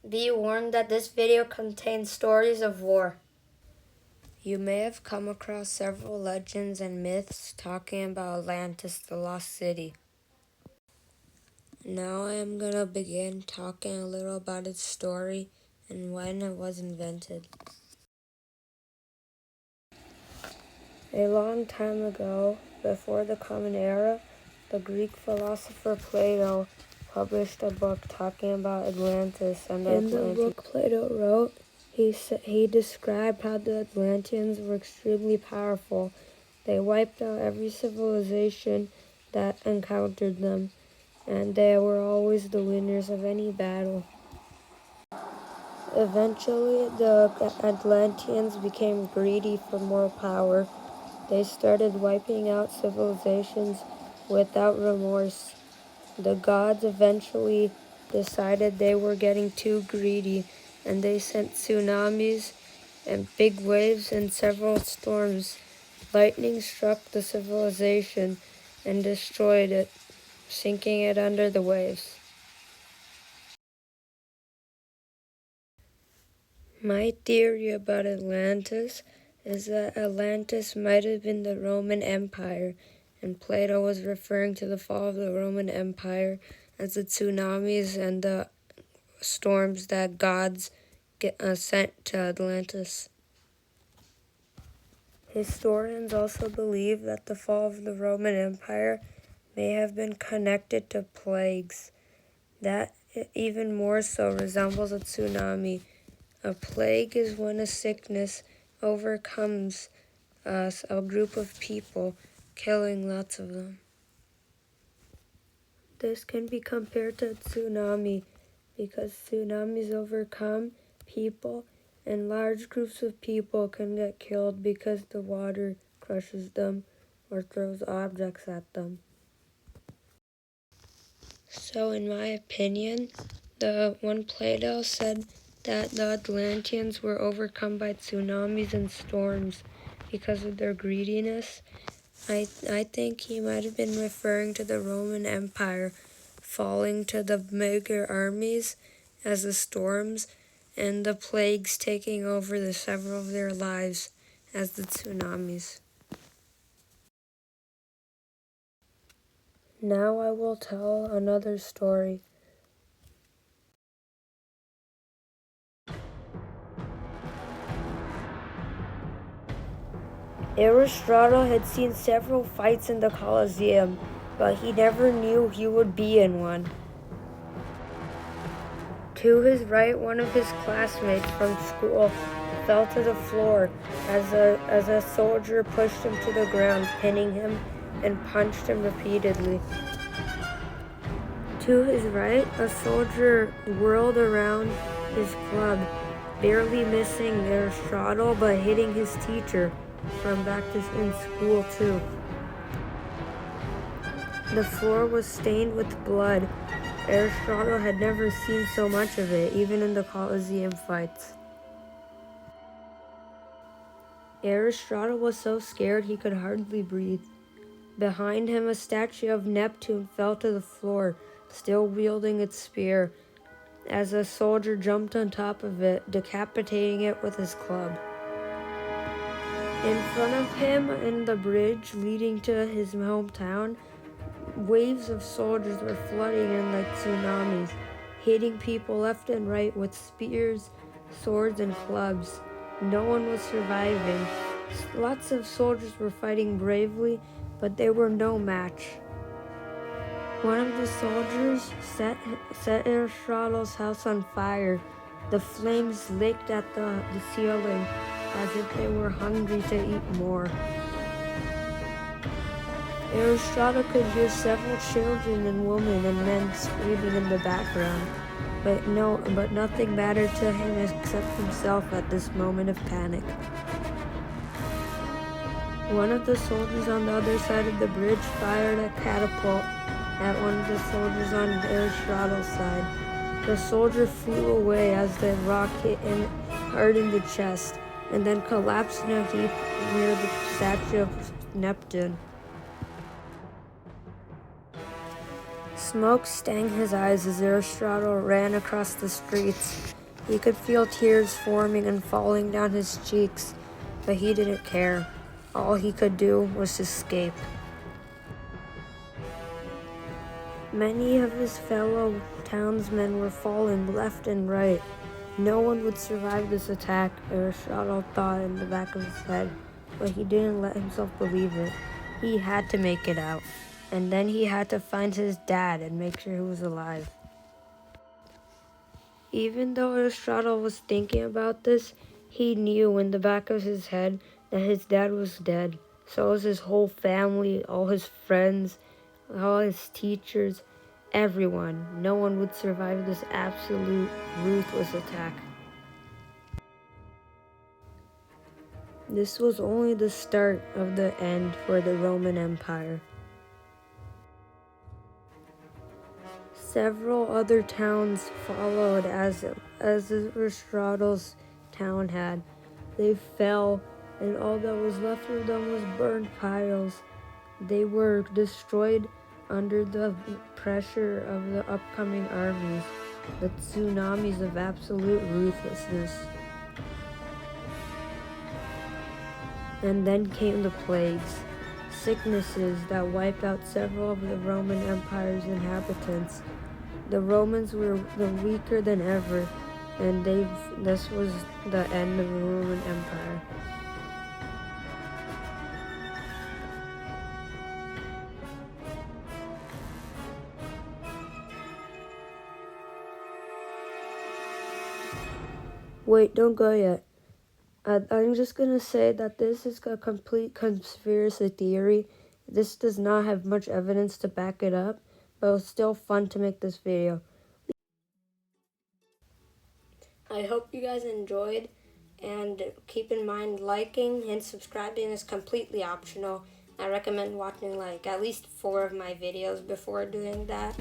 Be warned that this video contains stories of war. You may have come across several legends and myths talking about Atlantis, the lost city. Now I am going to begin talking a little about its story and when it was invented. A long time ago, before the Common Era, the Greek philosopher Plato published a book talking about Atlantis and the Atlanteans. In the book Plato wrote, he described how the Atlanteans were extremely powerful. They wiped out every civilization that encountered them, and they were always the winners of any battle. Eventually, the Atlanteans became greedy for more power. They started wiping out civilizations without remorse. The gods eventually decided they were getting too greedy, and they sent tsunamis and big waves and several storms. Lightning struck the civilization and destroyed it, sinking it under the waves. My theory about Atlantis is that Atlantis might have been the Roman Empire, and Plato was referring to the fall of the Roman Empire as the tsunamis and the storms that gods sent to Atlantis. Historians also believe that the fall of the Roman Empire may have been connected to plagues. That even more so resembles a tsunami. A plague is when a sickness overcomes a group of people, killing lots of them. This can be compared to a tsunami because tsunamis overcome people, and large groups of people can get killed because the water crushes them or throws objects at them. So in my opinion, when Plato said that the Atlanteans were overcome by tsunamis and storms because of their greediness, I think he might have been referring to the Roman Empire falling to the mega armies as the storms, and the plagues taking over the several of their lives as the tsunamis. Now I will tell another story. Aristotle had seen several fights in the Colosseum, but he never knew he would be in one. To his right, one of his classmates from school fell to the floor as a soldier pushed him to the ground, pinning him and punched him repeatedly. To his right, a soldier whirled around his club, barely missing Aristotle but hitting his teacher from back in school too. The floor was stained with blood. Aristotle had never seen so much of it, even in the Colosseum fights. Aristotle was so scared he could hardly breathe. Behind him, a statue of Neptune fell to the floor, still wielding its spear, as a soldier jumped on top of it, decapitating it with his club. In front of him, in the bridge leading to his hometown, waves of soldiers were flooding in like tsunamis, hitting people left and right with spears, swords, and clubs. No one was surviving. Lots of soldiers were fighting bravely, but they were no match. One of the soldiers set Aristotle's house on fire. The flames licked at the ceiling as if they were hungry to eat more. Aristotle could hear several children and women and men screaming in the background, but nothing mattered to him except himself at this moment of panic. One of the soldiers on the other side of the bridge fired a catapult at one of the soldiers on Aristotle's side. The soldier flew away as the rock hit him hard in the chest, and then collapsed in a heap near the statue of Neptune. Smoke stung his eyes as Aristotle ran across the streets. He could feel tears forming and falling down his cheeks, but he didn't care. All he could do was escape. Many of his fellow townsmen were falling left and right. No one would survive this attack, Aristotle thought in the back of his head, but he didn't let himself believe it. He had to make it out, and then he had to find his dad and make sure he was alive. Even though Aristotle was thinking about this, he knew in the back of his head that his dad was dead. So was his whole family, all his friends, all his teachers, everyone. No one would survive this absolute ruthless attack. This was only the start of the end for the Roman Empire. Several other towns followed as Aristotle's town had. They fell, and all that was left of them was burned piles. They were destroyed under the pressure of the upcoming armies, the tsunamis of absolute ruthlessness. And then came the plagues, sicknesses that wiped out several of the Roman Empire's inhabitants. The Romans were weaker than ever, and this was the end of the Roman Empire. Wait, don't go yet. I'm just going to say that this is a complete conspiracy theory. This does not have much evidence to back it up, but it was still fun to make this video. I hope you guys enjoyed, and keep in mind liking and subscribing is completely optional. I recommend watching like at least 4 of my videos before doing that.